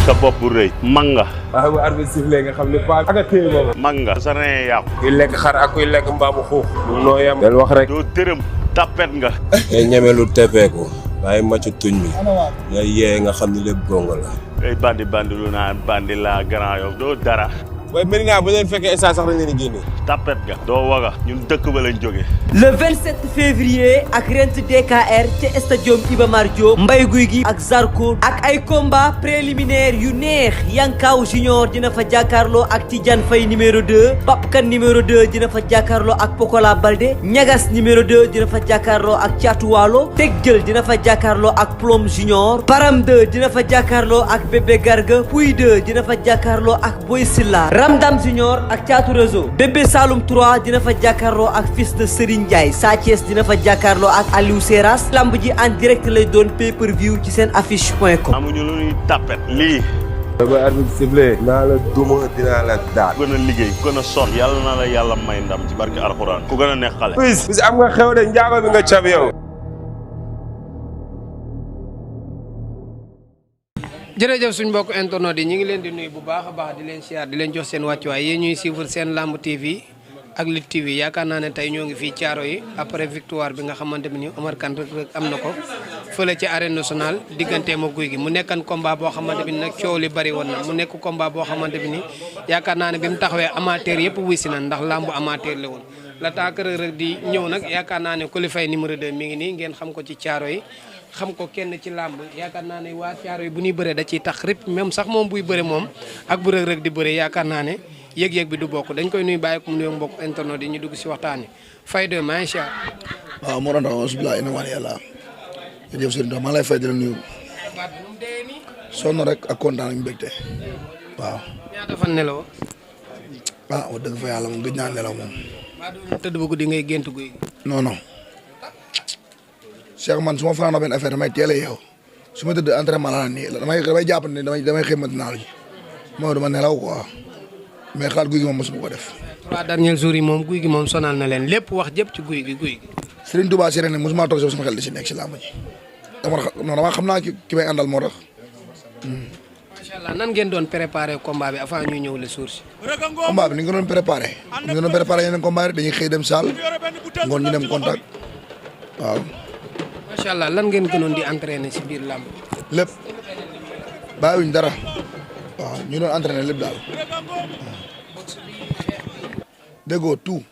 sa bopp bu rëy mag nga. waaw bu arbitre sifflé nga xam ne paa ak a téye boobu. mag nga sa reen yàqu. kuy lekk xar ak kuy lekk mbaamu xuux. noo yem. del wax rek. doo dërëm tapet nga. ngay ñeme lu teppeeku waaye macc tuñ bi nga yee nga xam ne lépp gongo la. ay bandi lu naan bandi la Grand Yoff doo dara. waaye Medina bu leen fekkee instant sax dañ leen di génne. tapet nga doo waga ñun dëkk ba lañ jógee. le 27 février ak Rent DKR ca stadium Iba Mar Diop Mbaye Gouy Gui ak Zarko ak ay combat préliminaire yu neex Yankaw Junior dina fa jàkkaarloo ak Tidiane Faye numéro 2 Babkan numéro 2 dina fa jàkkaarloo ak Pokola Balde Ñagas numéro 2 dina fa jàkkaarloo ak Thiatou Walo Tegjël dina fa jàkkaarloo ak Plom Junior Param 2 dina fa jàkkaarloo ak Bébé Garga Pouy 2 dina fa jàkkaarloo ak Boy Silla Ramdam Junior ak Thiatou Réseau Bébé Saloum 3 dina fa jàkkaarloo ak fils de Serigne Ndiaye Sa Thiès dina fa jàkkaarloo ak Aliou Seras lamb ji en direct lay doon pay-per-view ci seen affiche.com. amuñu lu ñuy tapet lii. ba arbitre sifflé. naa la duma dinaa la daal. ku gën a liggéey ku gën a sonn yàlla na la yàlla may ndam ci barke alxuraan ku gën a neex xale. bis am nga xew de njaago bi nga cab yow. jërëjëf suñ mbokk internet yi ñu ngi leen di nuyu bu baax a baax di leen siyaar di leen jox seen wàccuwaay yéen ñuy suivre seen lamb TV ak Lutte TV yaakaar naa ne tey ñoo ngi fii caaro yi après victoire bi nga xamante ni Omar Kane rek am na ko fële ci arène nationale digganteem ak Gouye Gui mu nekkan combat boo xamante ni nag coow li bari woon na mu nekk combat boo xamante ni yaakaar naa ne bi mu taxawee amateur yëpp wuy si na ndax lamb amateur la woon la taak rek di ñëw nag yaakaar naa ne Coly Faye numéro 2 mi ngi nii ngeen xam ko ci caaro yi xam ko kenn ci làmb yaakaar naa ne waa caaro yi bu ñuy bëree da ciy tax rip même sax moom buy bëre moom ak bu Reug Reug di bëre yaakaar naa ne yëg-yëg bi du bokk dañ koy nuy bàyyi ko mu nuyoog mbokk internet yi ñu dugg si waxtaan yi Faye de maa ngi waaw moo doon asubila ina waan yàlla jërëjëf sëriñ maa lay fay di la nuyu sonn rek ak kontaan ak mbégte waaw ñaata fan nelaw wax dëgg fa yàlla moom gëj naa nelaw moom tëdd ba guddi ngay gént Gouye Gui non non Cheikh man su ma fanaan benn affaire damay teel a yeew su ma tëdd entraînement la nii damay jàpp ne damay xëy matinal ji moo dama nelaw quoi mais xalaat Gouye Gui moom mosuma ko def. 3 derniers jours yi moom Gouye Gui moom sonal na leen lépp wax jëpp ci Gouye Gui. Serigne Touba Serigne ne mosuma toog sama xel di si nekk si làmb ji dama xam naa ki may àndal moo tax. macha allah nan ngeen doon préparé combat bi avant ñuy ñëw le jour si. combat bi ni nga doon préparé. ni nga doon préparé yeneen combat rek dañuy xëy dem salle ngoon ñu dem contact waaw. macha allah lan ngeen gënoon di entraîner si biir làmb. lépp bàyyiwuñ dara waaw ñu doon entraîner lépp daal déggoo tout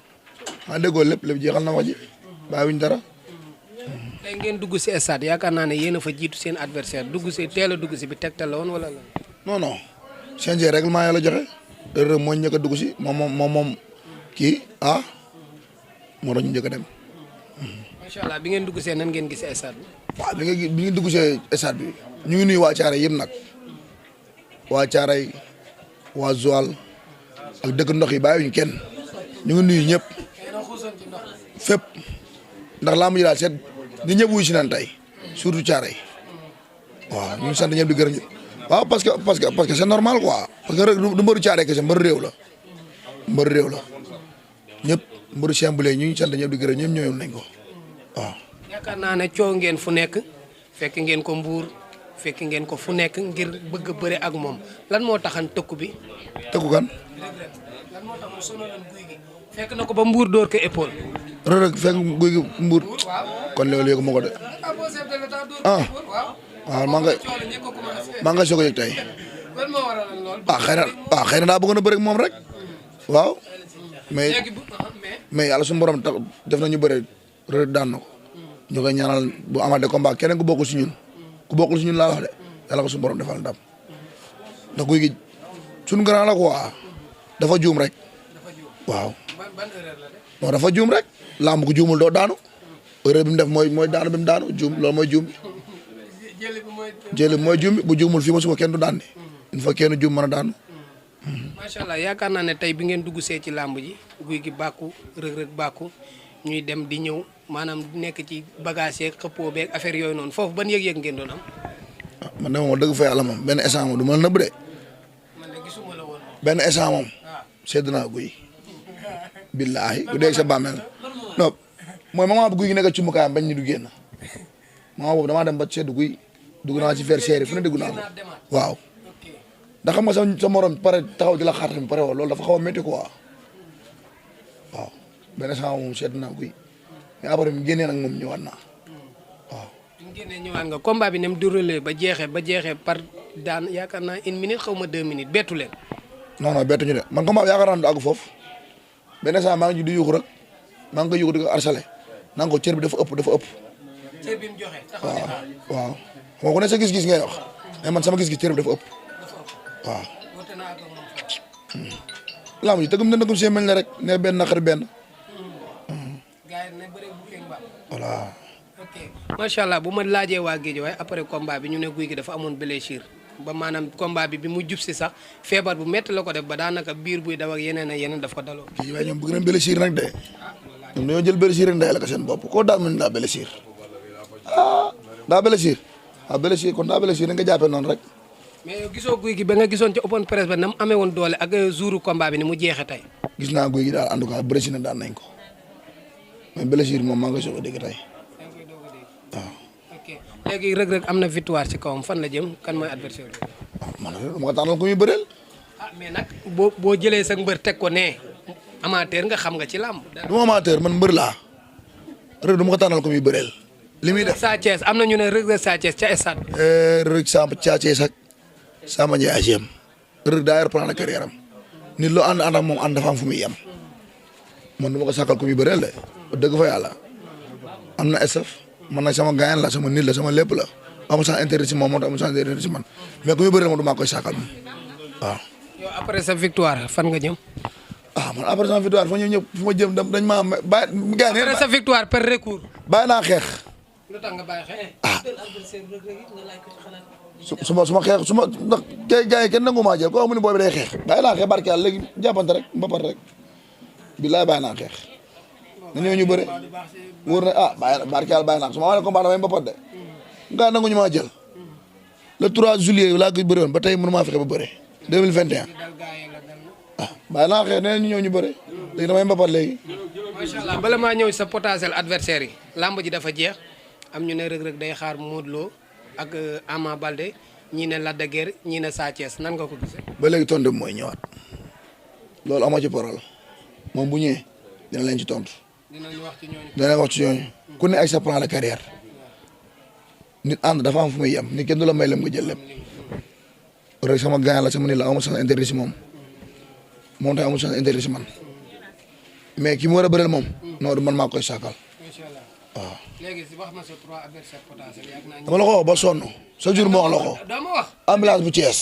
déggoo lépp jeexal na wax ji bàyyiwuñ dara. tey ngeen dugg si stade yaakaar naa ne yéen a fa jiitu seen adversaire dugg si teel a dugg si bi tegtal la woon wala la. non non CNG règlement yàlla joxe heure moo ñu njëkk a dugg si moom kii moo tax ñu njëkk a dem. macha allah bi ngeen dugg see nan ngeen gisee stade bi. waaw bi nga dugg see stade bi ñu ngi nuyu waa Thiaroye yëpp nag waa Thiaroye waa Joal ak dëkk ndox yi bàyyiwuñu kenn ñu ngi nuyu ñëpp fépp ndax làmb ji daal seet ni ñëpp wuyu si naan tey surtout Thiaroye waaw ñu ngi sant ñëpp di gërëm waaw parce que c'est normal quoi parce que rek du mbëru Thiaroye kese mbëru réew la ñëpp mbëru Chamboulé ñu ngi sant ñëpp di gërëm ñëpp ñëwoon nañ ko waaw. yaakaar naa ne coow ngeen fu nekk fekk ngeen ko Mbour fekk ngeen ko fu nekk ngir bëgg a bëre ak moom lan moo taxan tëkku bi. tëkku kan. lan moo tax mu sonaloon Gouye Gui fekk na ko ba Mbour dóor ko épaule. Reug Reug fekk Gouye Gui Mbour kon loolu yëgu ma ko de waaw maa nga soog a yëg tey xëy na daa bëggoon a bëre ak moom rek waaw mais yàlla suñu borom tax def na ñu bëre Reug Reug daan na ko ñu koy ñaanal bu amaatee combat keneen ku bokkul si ñun laa wax de yàlla ko suñu borom defal ndam ndax Gouye Gui suñu grand la quoi dafa juum rek waaw non dafa juum rek lamb ko juumul doo daanu erreur bi mu def mooy daanu bi mu daanu juum loolu mooy juum jëli bi mooy juum bu juumul fii ma suba kenn du daan ne il faut kenn juum mën a daanu. macha allah yaakaar naa ne tey bi ngeen dugg see ci làmb ji Gouye Gui bàkku Reug Reug bàkku ñuy dem di ñëw maanaam nekk ci bagage yeeg xëppoo beeg affaire yooyu noonu foofu ban yëg-yëg ngeen doon am. man de moom dëgg fa yàlla moom benn instant moom du ma la nëbb de. benn instant moom sedd naa Gouye billaahi bu dee sa bàmmeel non mooy moment bu Gouye Gui nekk ci mukaayam bañ ni du génn moment boobu damaa dem ba sedd Gouye dugg naa ci verre fu ne dugg naa ko waaw ndax xam nga sa morom pare taxaw di la xaar tamit pare woo loolu dafa xaw a métti quoi waaw benn saa moom seet naa kuy mais après mu génnee nag moom ñëwaat naa waaw. bu ñu génnee ñëwaat nga combat bi ni mu déroulé ba jeexee par daan yaakaar naa 1 minute xaw ma 2 minutes bettu leen. non non bettu ñu de man combat bi yaakaar naa du àgg foofu benn saa maa ngi di yuuxu rek maa ngi koy yuuxu di ko harcelé naa ko cër bi dafa ëpp. cër bi mu joxe taxaw di xaar. waaw xam nga ku ne sa gis-gis ngay wax mais man sama gis-gis cër bi dafa ëpp waaw. woote naa ak moom. laamu ji tëggum dëndagum see mel ne rek ne benn naqari benn. gars yi ne bëre bu feeg mbaa. voilà. ok macha allah bu ma laajee waa géej waaye après combat bi ñu ne guy gi dafa amoon blessure ba maanaam combat bi mu jub si sax feebar bu métti la ko def ba daanaka biir buy daw ak yeneen daf ko daloo. kii waaye ñoom bëgg nañ blessure nag de ñoom dañoo jël blessure rek ndey la ko seen bopp koo daal mën daa blessure daa blessure blessure kon daa blessure da nga jàppee noonu rek. mais yow gisoo guy gi ba nga gisoon ci open press ba na mu amee woon doole ak jouru combat bi ni mu jeexee tey. gis naa guy gi daal en tout cas blessure na daan nañ ko mais blessure moom maa ngi koy soog a dégg tey waaw. ok léegi Reug Reug am na victoire ci kawam fan la jëm kan mooy adversaire bi. waaw man de dama ko tànnal ku muy bëreel. mais nag boo jëlee sa mbër teg ko nee amateur nga xam nga ci làmb. du ma amateur man mbër laa Reug dama ko tànnal ku muy bëreel. li muy def Sa Thiès am na ñu ne Reug Reug Sa Thiès ca stade. Reug Samba Thiès ak Samba Ndiaye AGM Reug daa yor plan de carrière am nit loo ànd ak moom ànd dafa am fu muy yem man du ma ko sàkkal ku muy bëreel de dëgg fa yàlla am na estaf man nag sama gaayan la sama nit la sama lépp la amul sans intérêt si moom moo tax amul sans intérêt si man mais ku muy bëreel moom du maa koy sàkkal moom waaw. yow après sa victoire fan nga jëm. man après sa victoire fa ñëpp fu ma jëm dañ maa bàyyi gars yi après sa victoire par recours. bàyyi naa xeex. lu tax nga bàyyi xeex. su ma xeex su ma ndax gars yi kenn nangu maa jël koo xam ne booy bi day xeex bàyyi naa xeex barke yàlla léegi jàppante rek mbapat rek billaay bàyyi naa xeex na ñëw ñu bëre wóor na bàyyi barke yàlla bàyyi naa su ma waxee combat damay mbapat de nga nangu ñu maa jël le 3 juillet laa koy bëre woon ba tey mënu maa fexe ba bëre 2021 bàyyi naa xeex nee ñu ñëw ñu bëre léegi damay mbapat léegi. macha allah bala maa ñëw sa potentiel adversaire yi lamb ji dafa jeex am ñu ne Reug Reug day xaar Modou Lo ak Ama Baldé ñii ne Lac de Guiers ñii ne Sa Thiès nan nga ko gisee. ba léegi tontu bi mooy ñëwaat loolu amoo ci parole moom bu ñëwee dina leen ci tontu. dinañ wax ci ñooñu. dinañ wax ci ñooñu ku ne ak sa plan de carrière nit ànd dafa am fu muy yem nit kenn du la may lem nga jël lépp rek sama gaañ la sama nit la amul sens intérêt si moom moom tamit amul sens intérêt si man mais ki mu war a bëreel moom non man maa koy saakal waaw. léegi si wax ma sa 3 adversaires potentiels yàgg naa dama la ko wax ba sonn sa jour moo wax la ko. doo ma wax. ambulance bu Thiès.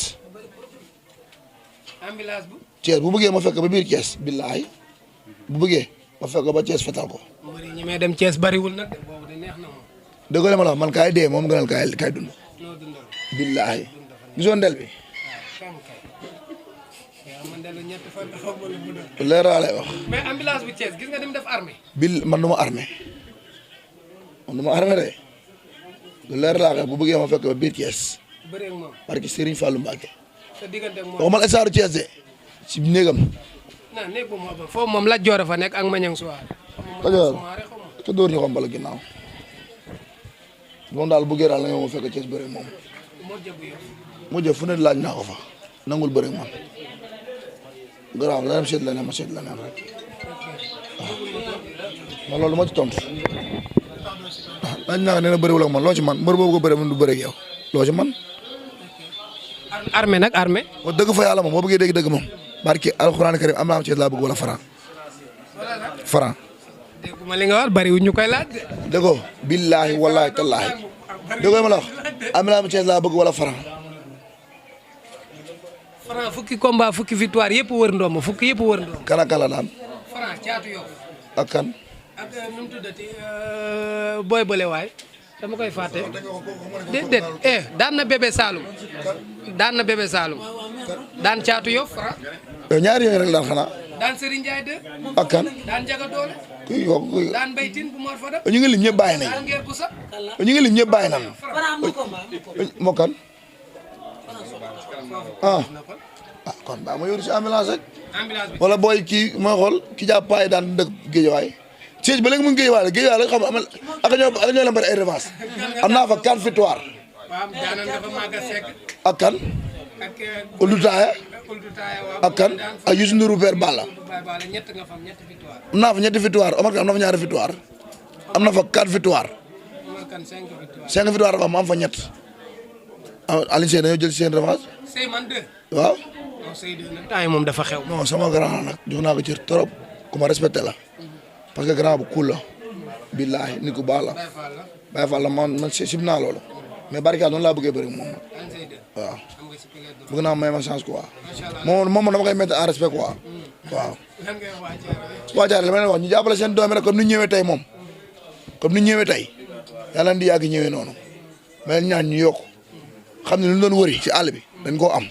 ambulance bu. Thiès bu bëggee ma fekk ba biir Thiès billaay bu bëggee ma fekk ba Thiès fetal ko. mbër yi ñi may dem Thiès bariwul nag de boobu de neex na moom. dëgg la ma la wax man kaay dee moom gënal kaay dund. noo dundal. billaay gisoon ndel bi. waaw kay. yaa man de lu ñetti fan xaw ma lu mu doon. leer laa lay wax. mais ambulance bu Thiès gis nga dem def armée. man du ma armé man du ma armé de lu leer laa wax bu bëggee ma fekk ba biir Thiès. bëree ak moom. parce que Serigne Fallou Mbacké. sa diggante ak moom. waxumal estaaru Thiès de si néegam. non néeg bu ma ba foofu moom la joor fa nekk ak Mañang Suwaar. Kajoor ka dóor ñu ko mbala ginnaaw moom daal bu bëggee daal la ñoo ma fekk Thiès bëre moom. moo jëf fu ne laaj naa ko fa nangul bëre man garaaw la dem seet leneen ma seet leneen rek waaw man loolu ma ci tontu laaj naa ko nee na bëriwul ak man loo ci man mbër boobu ko bëre man du bëre ak yow loo ci man. armée nag armée. wax dëgg fa yàlla moom boo bëggee dégg dëgg moom barki alxuraan karim am naa am Thiès laa bëgg wala Franc. dégguma li nga wax bariwul ñu koy laaj de. déggoo billaahi wallaahi tallaahi déggoo ma la wax am naa am Thiès laa bëgg wala Franc. Franc fukki combat fukki victoire yëpp wër ndoom fukki yëpp wër ndoom. kan ak kan la daan. Franc caatu yow. ak kan. ak nu mu tuddati booy bële waay dama koy fàtte. déedéet daan na bébé Saloum. daan na bébé Saloum. daan caatu yow Franc. yow ñaari yooyu rek daan xanaa. daan Serigne Ndiaye 2. ak kan. daan Jaga Doole. kuy daan Baytin bu Mor Fadam. ñu ngi lim ñëpp bàyyi nañ. daan Ngeer Boussa. ñu ngi lim ñëpp bàyyi nañ. moo kan. kon baa ma yóru si ambulance rek. ambulance bi wala booy kii ma xool ki jàpp paay daan dëkk Géejawaay. siège ba léegi mu ngi Géejawaay la Géejawaay la xam amal ak ñoo leen bari ay revanche am naa fa 4 victoire. waaw daanaka dafa màgg a sekk. ak kan. Ould Taaya ak kan ak Youssou Ndour père Balla. am naa fa ñetti victoire Omar Kane am na fa ñaari victoire am na fa 4 victoire 5 victoire dafa am fa ñett Alioune Seye dañoo jël seen revanche. waaw. temps yi moom dafa xew. non sama grand nag jox naa ko cër trop ku ma respecté la parce que grand bu cool la billaahi nit ku baax la Baye Fall la man sib naa loolu mais barika noonu laa bëggee bëri moom nag waaw bëgg naa may ma chance quoi moom dama koy mettre en respect quoi waaw. waa Thiaré li ma leen wax ñu jàppale seen doom rek comme ni ñu ñëwee tey moom comme ni ñu ñëwee tey yàlla di yàgg ñëwee noonu mais ñaan ñu yokk xam ne lu ñu doon wëri ci àll bi dañ koo am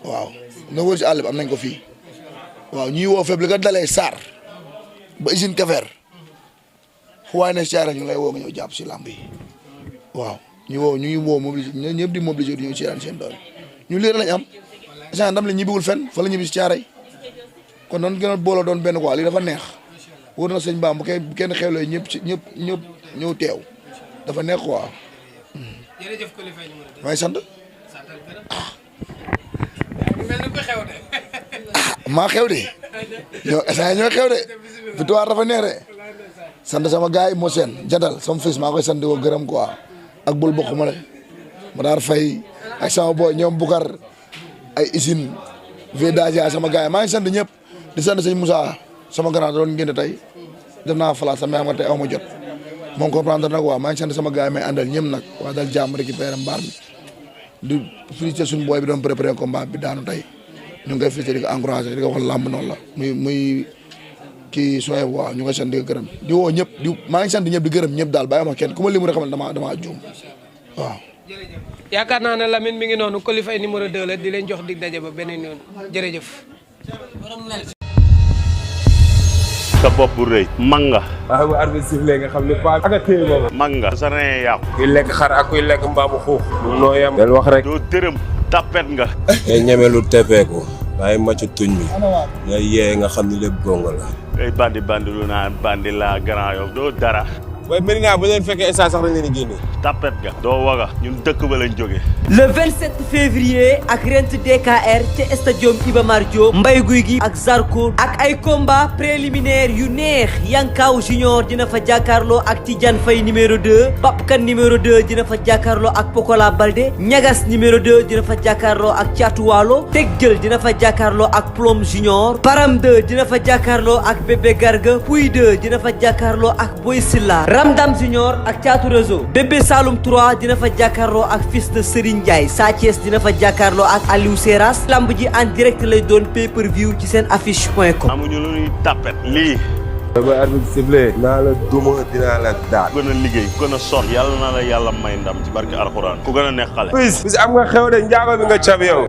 waaw na wëri ci àll bi am nañ ko fii waaw ñuy woo faible ga dalee Sarr ba usine Kafeer fu waay ne Thiaré ñu lay woo nga ñëw jàpp si làmb yi waaw ñu ngi woo mobilisé ñëpp di mobilisé di ñëw ci seen doole ñu lii lañ am instant ndam la ñibbiwul fenn fa la ñibbi si Thiaré kon doon gën a booloo doon benn quoi lii dafa neex wóor na sëñ Bamba bu kenn xewlee ñëpp ñëw teew dafa neex quoi. jërëjëf Coly Faye numéro 2. may sant. maa xew de ñoo xew de victoire dafa neex de sant sama gars yi moo seen jantal sama fils maa koy sant di ko gërëm quoi ak bul bokk ma le ma daar fay ak sama boy ñoom Bukar ay usine Védasia sama gars yi maa ngi sant ñëpp di sant sëñ Moussa sama grand doon ngénte tey def naa falaat sama xam nga tey aw ma jot moom comprendre nag waaw maa ngi sant sama gars yi may àndal ñëm nag waa dal jàmm récupéré mbaar mi di félicité suñu boy bi doon préparé combat bi daanu tey ñu ngi koy félicité di ko encouragé di ko wax làmb noonu la muy kii sooy waaw ñu ngi sant di ko gërëm di woo ñëpp maa ngi sant ñëpp di gërëm ñëpp daal bàyyi ma kenn ku ma limu rek xam ne damaa juum waaw. yaakaar naa ne Lamine mi ngi noonu Coly Faye numéro 2 la di leen jox dig daje ba beneen yoon jërëjëf. sa bopp bu rëy mag nga. waaw bu arbitre sifflé nga xam ne paa ak a téye boobu. mag nga sa reen yàqu. kuy lekk xar ak kuy lekk mbaamu xuux. noo yem. del wax rek. doo dërëm tapet nga. ngay ñeme lu tepeeku. waaye macc tuñ mi. nga yee nga xam ne lépp gongo la. ay bandi lu naan bandi la Grand Yoff doo dara. waaye Medina bu leen fekkee instant sax dañ leen di génne. tapet nga doo waga ñun dëkk ba lañ jógee. le 27 février ak Rent DKR ca stadium Iba Mar Diop Mbaye Gouy Gui ak Zarko ak ay combat préliminaire yu neex Yankaw Junior dina fa jàkkaarloo ak Tidiane Faye numéro 2 Papkan numéro 2 dina fa jàkkaarloo ak Pokola Balde Ñagas numéro 2 dina fa jàkkaarloo ak Thiatou Walo Tegjël dina fa jàkkaarloo ak Plom Junior Param 2 dina fa jàkkaarloo ak Bébé Garga Pouy 2 dina fa jàkkaarloo ak Boy Silla Ramdam Junior ak Thiatou Réseau Bébé Saloum 3 dina fa jàkkaarloo ak fils de Serigne Ndiaye Sa Thiès dina fa jàkkaarloo ak Aliou Seras lamb ji en direct lay doon pay-per-view ci seen affiche.com. amuñu lu ñuy tapet lii. ba arbitre sifflé naa la duma dinaa la daan. ku gën a liggéey ku gën a sonn yàlla na la yàlla may ndam ci barke alxuraan ku gën a neex xale. bis am nga xew de njaago bi nga cab yow.